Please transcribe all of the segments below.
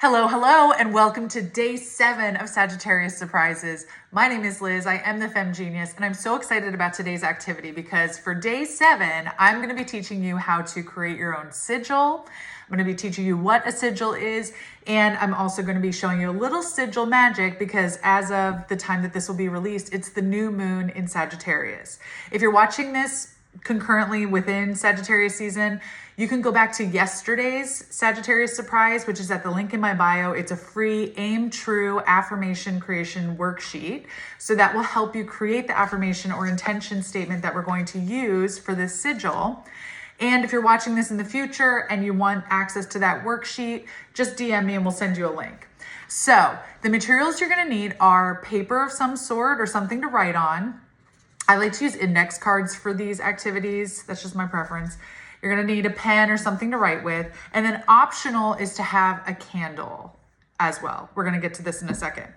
Hello, hello, and welcome to day 7 of Sagittarius Surprises. My name is Liz, I am the Femme Genius, and I'm so excited about today's activity because for day 7, I'm going to be teaching you how to create your own sigil. I'm going to be teaching you what a sigil is, and I'm also going to be showing you a little sigil magic because as of the time that this will be released, it's the new moon in Sagittarius. If you're watching this concurrently within Sagittarius season, you can go back to yesterday's Sagittarius surprise, which is at the link in my bio. It's a free Aim True affirmation creation worksheet. So that will help you create the affirmation or intention statement that we're going to use for this sigil. And if you're watching this in the future and you want access to that worksheet, just DM me and we'll send you a link. So the materials you're going to need are paper of some sort or something to write on. I like to use index cards for these activities. That's just my preference. You're going to need a pen or something to write with. And then optional is to have a candle as well. We're going to get to this in a second.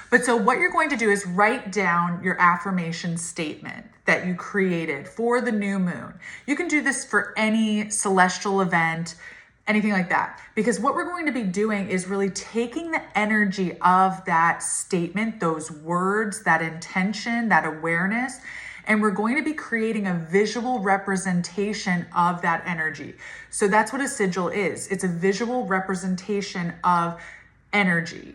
But so what you're going to do is write down your affirmation statement that you created for the new moon. You can do this for any celestial event, anything like that. Because what we're going to be doing is really taking the energy of that statement, those words, that intention, that awareness, and we're going to be creating a visual representation of that energy. So that's what a sigil is. It's a visual representation of energy,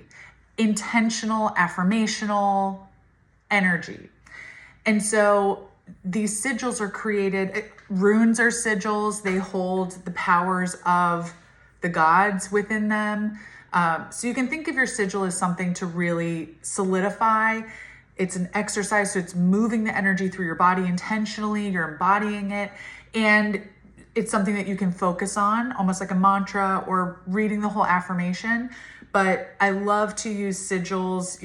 intentional, affirmational energy. And so these sigils are created, runes are sigils. They hold the powers of the gods within them. So you can think of your sigil as something to really solidify. It's an exercise, so it's moving the energy through your body intentionally, you're embodying it, and it's something that you can focus on, almost like a mantra or reading the whole affirmation. But I love to use sigils,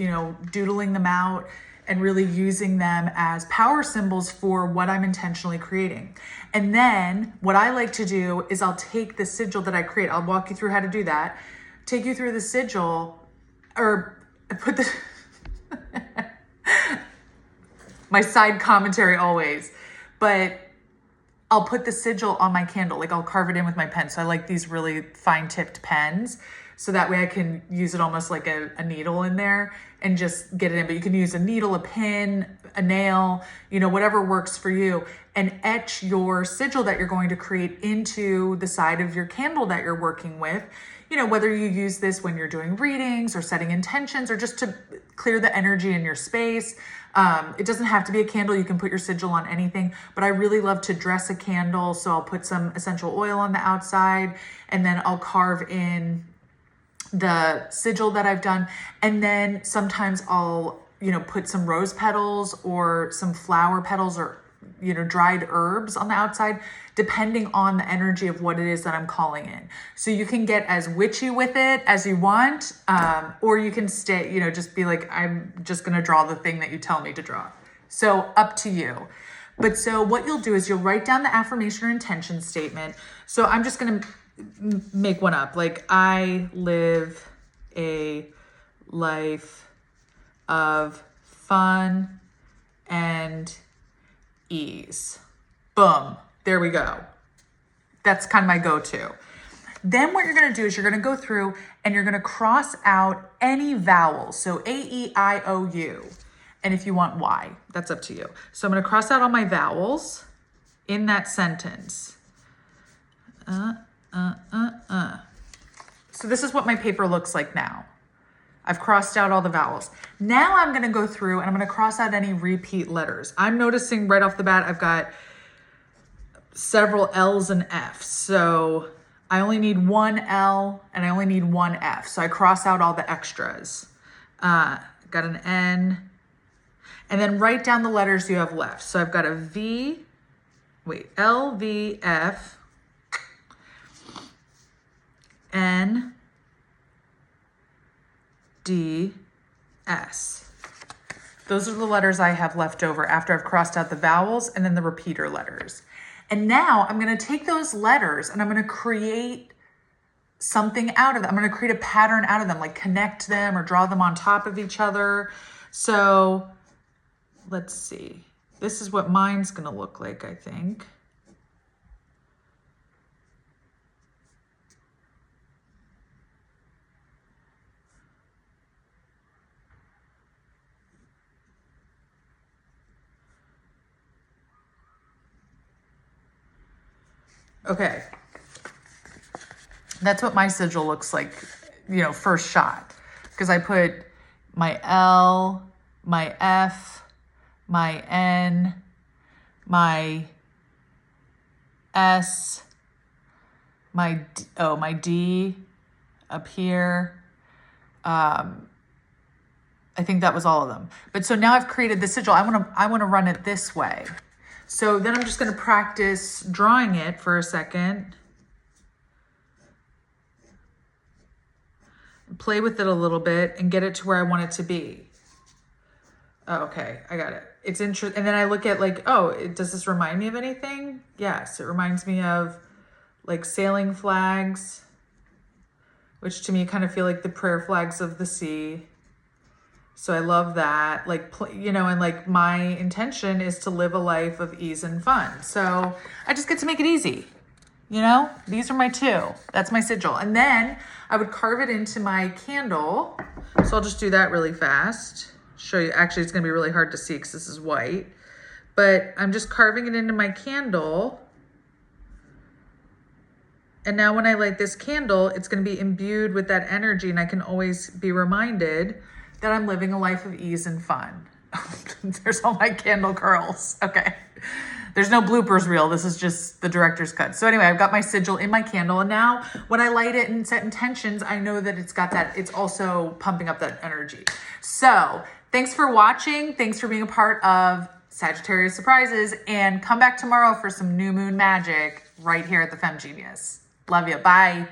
doodling them out and really using them as power symbols for what I'm intentionally creating. And then what I like to do is I'll take the sigil that I create, I'll walk you through how to do that, take you through the sigil, or put the... my side commentary always, but I'll put the sigil on my candle, like I'll carve it in with my pen. So I like these really fine tipped pens. So that way I can use it almost like a needle in there and just get it in. But you can use a needle, a pin, a nail, whatever works for you, and etch your sigil that you're going to create into the side of your candle that you're working with. Whether you use this when you're doing readings or setting intentions or just to clear the energy in your space. It doesn't have to be a candle. You can put your sigil on anything, but I really love to dress a candle. So I'll put some essential oil on the outside and then I'll carve in the sigil that I've done. And then sometimes I'll, put some rose petals or some flower petals or, dried herbs on the outside, depending on the energy of what it is that I'm calling in. So you can get as witchy with it as you want, or you can stay, just be like, I'm just going to draw the thing that you tell me to draw. So up to you. But so what you'll do is you'll write down the affirmation or intention statement. So I'm just going to make one up. Like, I live a life of fun and ease. Boom. There we go. That's kind of my go-to. Then what you're going to do is you're going to go through and you're going to cross out any vowels. So A, E, I, O, U. And if you want Y, that's up to you. So I'm going to cross out all my vowels in that sentence. So this is what my paper looks like now. I've crossed out all the vowels. Now I'm going to go through and I'm going to cross out any repeat letters. I'm noticing right off the bat, I've got several L's and F's. So I only need one L and I only need one F. So I cross out all the extras. Got an N. And then write down the letters you have left. So I've got a V, L, V, F, N, D, S. Those are the letters I have left over after I've crossed out the vowels and then the repeater letters. And now I'm going to take those letters and I'm going to create something out of them. I'm going to create a pattern out of them, like connect them or draw them on top of each other. So let's see. This is what mine's going to look like, I think. Okay. That's what my sigil looks like, you know, first shot. Because I put my L, my F, my N, my S, my D up here. I think that was all of them. But so now I've created the sigil. I want to run it this way. So then I'm just going to practice drawing it for a second. Play with it a little bit and get it to where I want it to be. Oh, okay, I got it. It's interesting. And then I look at like, oh, does this remind me of anything? Yes, it reminds me of like sailing flags, which to me kind of feel like the prayer flags of the sea. So I love that, like, you know, and like my intention is to live a life of ease and fun. So I just get to make it easy. You know, these are my two. That's my sigil. And then I would carve it into my candle. So I'll just do that really fast. Show you, actually it's gonna be really hard to see because this is white, but I'm just carving it into my candle. And now when I light this candle, it's gonna be imbued with that energy, and I can always be reminded that I'm living a life of ease and fun. There's all my candle curls. Okay. There's no bloopers reel. This is just the director's cut. So anyway, I've got my sigil in my candle. And now when I light it and set intentions, I know that it's got that, it's also pumping up that energy. So thanks for watching. Thanks for being a part of Sagittarius Surprises, and come back tomorrow for some new moon magic right here at the Fem Genius. Love you. Bye.